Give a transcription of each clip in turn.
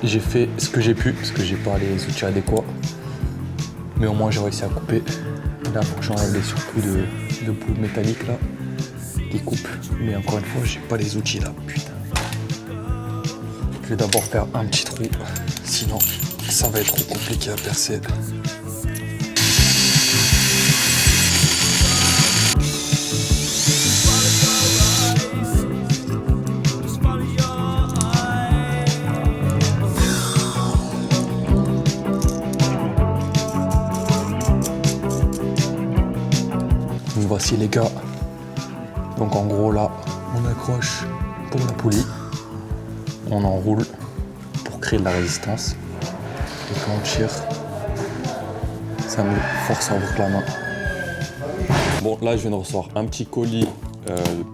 j'ai fait ce que j'ai pu, parce que j'ai pas les outils adéquats. Mais au moins j'ai réussi à couper. Là, faut que j'enlève les surplus de poudre métallique là, qui coupent. Mais encore une fois, j'ai pas les outils là, putain. Je vais d'abord faire un petit trou, sinon ça va être trop compliqué à percer. Voici les gars, donc en gros là on accroche pour la poulie, on enroule pour créer de la résistance et quand on tire ça nous force à ouvrir la main. Bon là je viens de recevoir un petit colis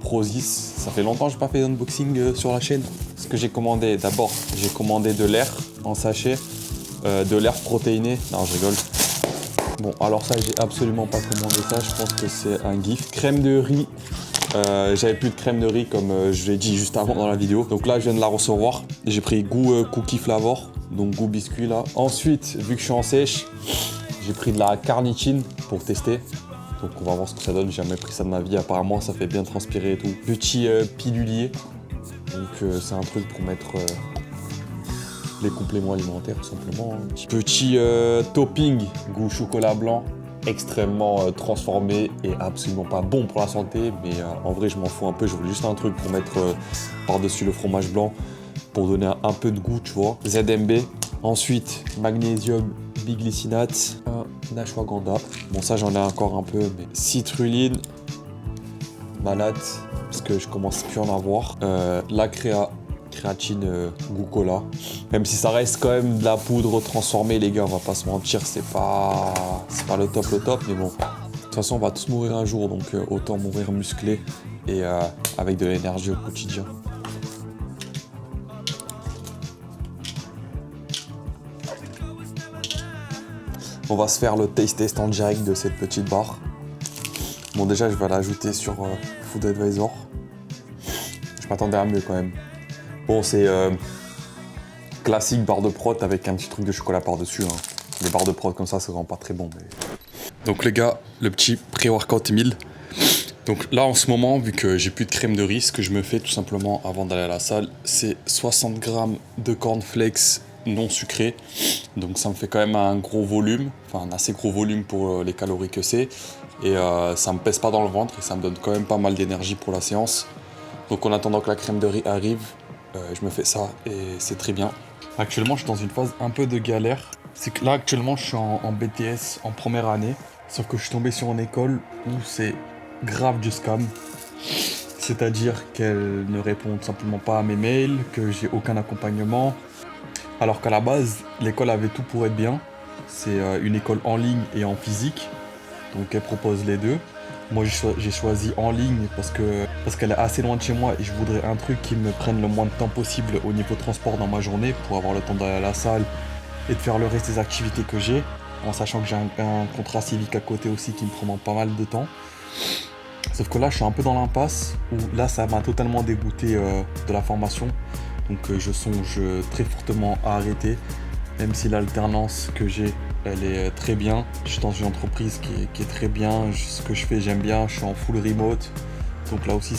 Prozis, ça fait longtemps que j'ai pas fait d'unboxing sur la chaîne. Ce que j'ai commandé, d'abord j'ai commandé de l'air en sachet, de l'air protéiné, non je rigole. Bon, alors ça, j'ai absolument pas commandé ça. Je pense que c'est un gift. Crème de riz. J'avais plus de crème de riz comme je l'ai dit juste avant dans la vidéo. Donc là, je viens de la recevoir. J'ai pris goût cookie flavor, donc goût biscuit là. Ensuite, vu que je suis en sèche, j'ai pris de la carnitine pour tester. Donc on va voir ce que ça donne. J'ai jamais pris ça de ma vie. Apparemment, ça fait bien transpirer et tout. Petit pilulier. Donc c'est un truc pour mettre les compléments alimentaires tout simplement. Petit topping goût chocolat blanc, extrêmement transformé et absolument pas bon pour la santé, mais en vrai je m'en fous un peu, je voulais juste un truc pour mettre par-dessus le fromage blanc pour donner un peu de goût, tu vois. ZMB, ensuite magnésium biglycinate, un ashwagandha, bon ça j'en ai encore un peu, mais citrulline, malade, parce que je commence plus à en avoir, la créatine goût cola, même si ça reste quand même de la poudre transformée les gars, on va pas se mentir, c'est pas le top, mais bon, de toute façon on va tous mourir un jour, donc autant mourir musclé et avec de l'énergie au quotidien. On va se faire le taste test en direct de cette petite barre. Bon déjà je vais l'ajouter sur Food Advisor. Je m'attendais à mieux quand même. Bon, c'est classique barre de prot avec un petit truc de chocolat par-dessus. Hein. Les barres de prot comme ça, c'est vraiment pas très bon. Mais... Donc les gars, le petit pré-workout meal. Donc là, en ce moment, vu que j'ai plus de crème de riz, ce que je me fais tout simplement avant d'aller à la salle, c'est 60 grammes de cornflakes non sucrés. Donc ça me fait quand même un gros volume, enfin un assez gros volume pour les calories que c'est. Et ça me pèse pas dans le ventre et ça me donne quand même pas mal d'énergie pour la séance. Donc en attendant que la crème de riz arrive, je me fais ça et c'est très bien. Actuellement, je suis dans une phase un peu de galère. C'est que là, actuellement, je suis en BTS en première année. Sauf que je suis tombé sur une école où c'est grave du scam. C'est-à-dire qu'elle ne répond tout simplement pas à mes mails, que j'ai aucun accompagnement. Alors qu'à la base, l'école avait tout pour être bien. C'est une école en ligne et en physique. Donc elle propose les deux. Moi j'ai choisi en ligne parce qu'elle est assez loin de chez moi et je voudrais un truc qui me prenne le moins de temps possible au niveau transport dans ma journée pour avoir le temps d'aller à la salle et de faire le reste des activités que j'ai, en sachant que j'ai un contrat civique à côté aussi qui me prend pas mal de temps. Sauf que là je suis un peu dans l'impasse où là ça m'a totalement dégoûté de la formation. Donc je songe très fortement à arrêter, même si l'alternance que j'ai elle est très bien. Je suis dans une entreprise qui est très bien. Ce que je fais, j'aime bien. Je suis en full remote. Donc là aussi,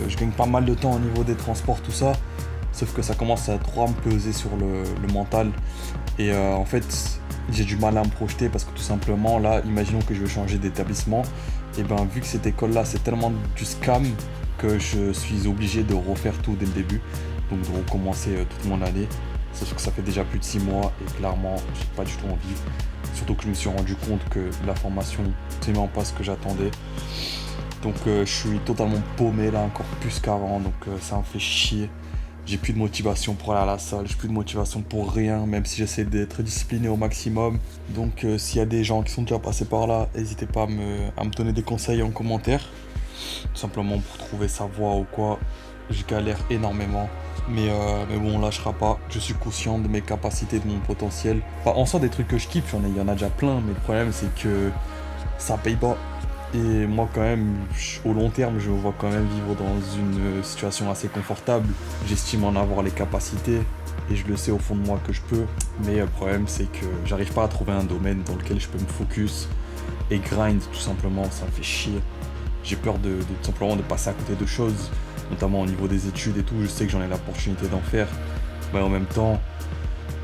je gagne pas mal de temps au niveau des transports, tout ça. Sauf que ça commence à trop me peser sur le mental. Et en fait, j'ai du mal à me projeter parce que tout simplement, là, imaginons que je veux changer d'établissement. Et ben, vu que cette école-là, c'est tellement du scam que je suis obligé de refaire tout dès le début. Donc de recommencer toute mon année. Sauf que ça fait déjà plus de 6 mois et clairement, j'ai pas du tout envie. Surtout que je me suis rendu compte que la formation, c'est absolument pas ce que j'attendais. Donc je suis totalement paumé là, encore plus qu'avant. Donc ça me fait chier. J'ai plus de motivation pour aller à la salle, j'ai plus de motivation pour rien, même si j'essaie d'être discipliné au maximum. Donc s'il y a des gens qui sont déjà passés par là, n'hésitez pas à me donner des conseils en commentaire. Tout simplement pour trouver sa voie ou quoi. Je galère énormément. Mais bon, on lâchera pas. Je suis conscient de mes capacités, de mon potentiel. Enfin, en soi, des trucs que je kiffe, il y en a déjà plein. Mais le problème, c'est que ça paye pas. Et moi, quand même, au long terme, je me vois quand même vivre dans une situation assez confortable. J'estime en avoir les capacités. et je le sais au fond de moi que je peux, mais le problème c'est que j'arrive pas à trouver un domaine dans lequel je peux me focus et grind tout simplement, ça me fait chier. J'ai peur de tout simplement de passer à côté de choses, notamment au niveau des études et tout, je sais que j'en ai l'opportunité d'en faire, mais en même temps,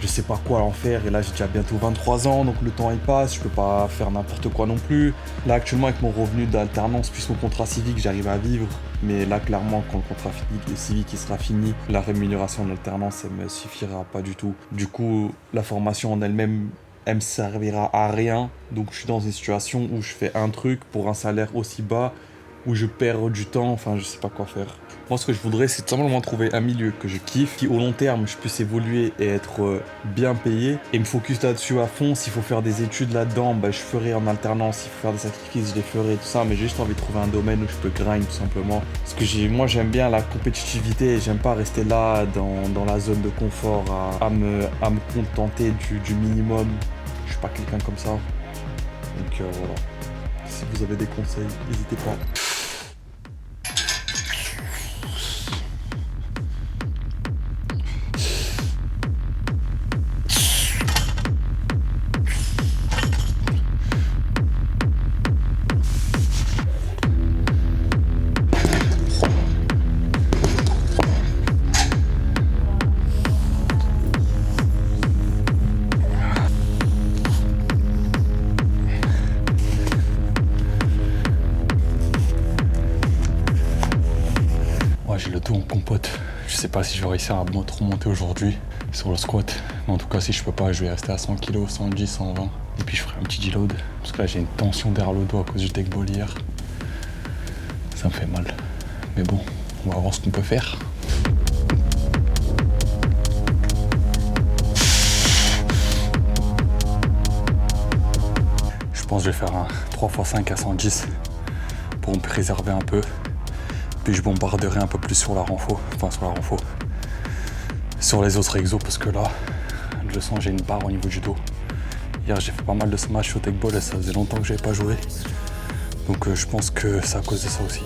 je sais pas quoi en faire, et là j'ai déjà bientôt 23 ans, donc le temps il passe, je peux pas faire n'importe quoi non plus. Là actuellement avec mon revenu d'alternance plus mon contrat civique, j'arrive à vivre, mais là clairement quand le contrat civique il sera fini, la rémunération de l'alternance elle me suffira pas du tout. Du coup la formation en elle-même, elle me servira à rien, donc je suis dans une situation où je fais un truc pour un salaire aussi bas, où je perds du temps, enfin je sais pas quoi faire. Moi ce que je voudrais c'est tout simplement trouver un milieu que je kiffe, qui au long terme je puisse évoluer et être bien payé, et me focus là-dessus à fond. S'il faut faire des études là-dedans, bah, je ferai en alternance, s'il faut faire des sacrifices je les ferai, tout ça, mais j'ai juste envie de trouver un domaine où je peux grind tout simplement. Parce que moi j'aime bien la compétitivité, et j'aime pas rester là dans la zone de confort à me contenter du minimum. Je suis pas quelqu'un comme ça. Donc voilà. Si vous avez des conseils, n'hésitez pas. J'ai le dos en compote. Je sais pas si je vais réussir à remonter aujourd'hui sur le squat. Mais en tout cas, si je peux pas, je vais rester à 100 kg, 110, 120. Et puis je ferai un petit deload. Parce que là, j'ai une tension derrière le dos à cause du deck ball hier. Ça me fait mal. Mais bon, on va voir ce qu'on peut faire. Je pense que je vais faire un 3x5 à 110 pour me préserver un peu. Puis je bombarderai un peu plus sur la renfo, sur les autres exos, parce que là, je sens que j'ai une barre au niveau du dos. Hier, j'ai fait pas mal de smash au tech ball et ça faisait longtemps que j'avais pas joué. Donc je pense que c'est à cause de ça aussi.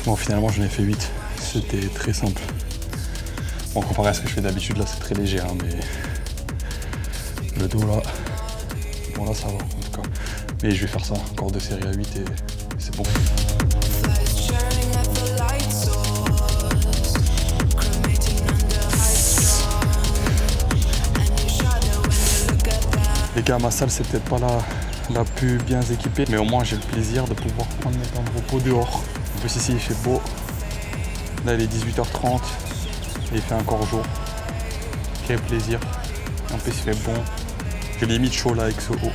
Bon, finalement j'en ai fait 8, c'était très simple. Bon, comparé à ce que je fais d'habitude, là c'est très léger, hein, mais le dos là, bon là ça va en tout cas. Mais je vais faire ça, encore 2 séries à 8 et c'est bon. Les gars, ma salle c'est peut-être pas la plus bien équipée, mais au moins j'ai le plaisir de pouvoir prendre mes temps de repos dehors. En plus ici il fait beau, là il est 18h30 et il fait encore jour. Quel plaisir, en plus il fait bon, j'ai limite chaud là avec ce haut.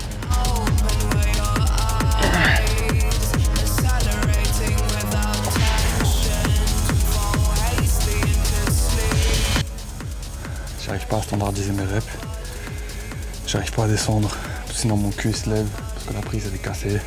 J'arrive pas à standardiser mes reps, j'arrive pas à descendre, sinon mon cul se lève parce que la prise elle est cassée.